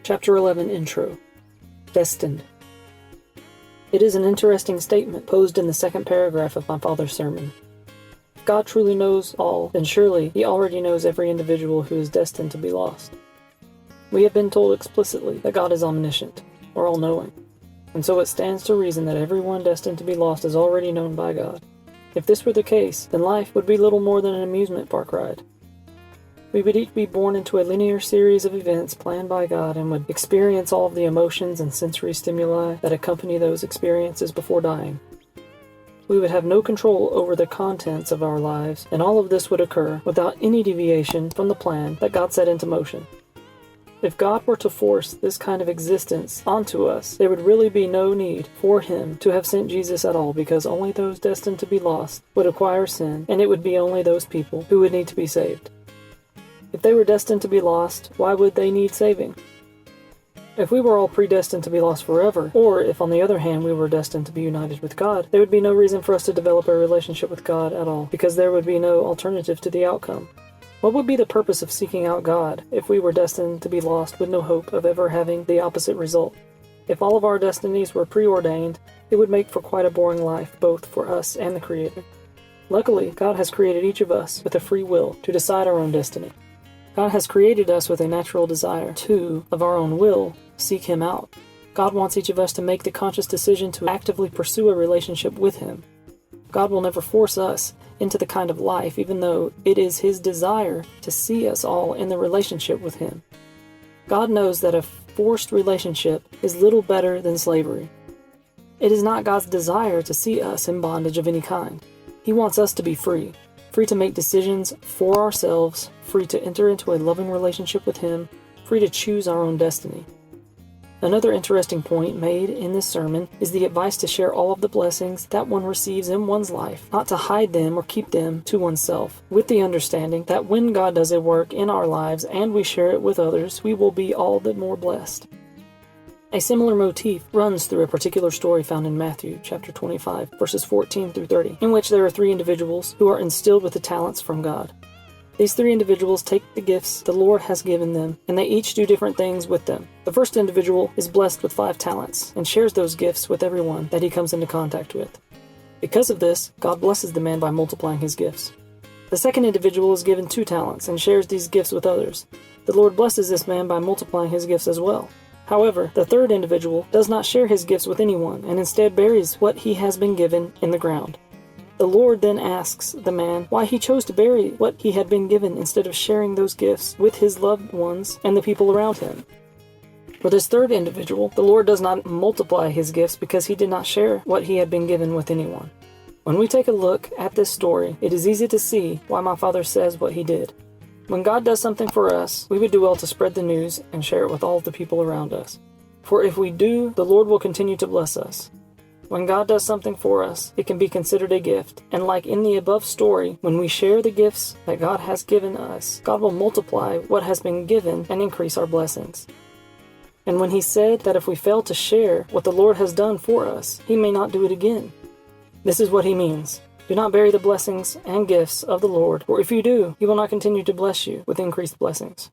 Chapter 11 Intro. Destined. It is an interesting statement posed in the second paragraph of my father's sermon. If God truly knows all, then surely He already knows every individual who is destined to be lost. We have been told explicitly that God is omniscient, or all-knowing, and so it stands to reason that everyone destined to be lost is already known by God. If this were the case, then life would be little more than an amusement park ride. We would each be born into a linear series of events planned by God and would experience all of the emotions and sensory stimuli that accompany those experiences before dying. We would have no control over the contents of our lives, and all of this would occur without any deviation from the plan that God set into motion. If God were to force this kind of existence onto us, there would really be no need for Him to have sent Jesus at all, because only those destined to be lost would acquire sin, and it would be only those people who would need to be saved. If they were destined to be lost, why would they need saving? If we were all predestined to be lost forever, or if on the other hand we were destined to be united with God, there would be no reason for us to develop a relationship with God at all, because there would be no alternative to the outcome. What would be the purpose of seeking out God if we were destined to be lost with no hope of ever having the opposite result? If all of our destinies were preordained, it would make for quite a boring life, both for us and the Creator. Luckily, God has created each of us with a free will to decide our own destiny. God has created us with a natural desire to, of our own will, seek Him out. God wants each of us to make the conscious decision to actively pursue a relationship with Him. God will never force us into the kind of life, even though it is His desire to see us all in the relationship with Him. God knows that a forced relationship is little better than slavery. It is not God's desire to see us in bondage of any kind. He wants us to be free. Free to make decisions for ourselves, free to enter into a loving relationship with Him, free to choose our own destiny. Another interesting point made in this sermon is the advice to share all of the blessings that one receives in one's life, not to hide them or keep them to oneself, with the understanding that when God does a work in our lives and we share it with others, we will be all the more blessed. A similar motif runs through a particular story found in Matthew chapter 25, verses 14 through 30, in which there are three individuals who are instilled with the talents from God. These three individuals take the gifts the Lord has given them, and they each do different things with them. The first individual is blessed with 5 talents, and shares those gifts with everyone that he comes into contact with. Because of this, God blesses the man by multiplying his gifts. The second individual is given 2 talents, and shares these gifts with others. The Lord blesses this man by multiplying his gifts as well. However, the third individual does not share his gifts with anyone, and instead buries what he has been given in the ground. The Lord then asks the man why he chose to bury what he had been given instead of sharing those gifts with his loved ones and the people around him. For this third individual, the Lord does not multiply his gifts because he did not share what he had been given with anyone. When we take a look at this story, it is easy to see why my father says what he did. When God does something for us, we would do well to spread the news and share it with all of the people around us. For if we do, the Lord will continue to bless us. When God does something for us, it can be considered a gift. And like in the above story, when we share the gifts that God has given us, God will multiply what has been given and increase our blessings. And when He said that if we fail to share what the Lord has done for us, He may not do it again. This is what He means. Do not bury the blessings and gifts of the Lord, for if you do, He will not continue to bless you with increased blessings.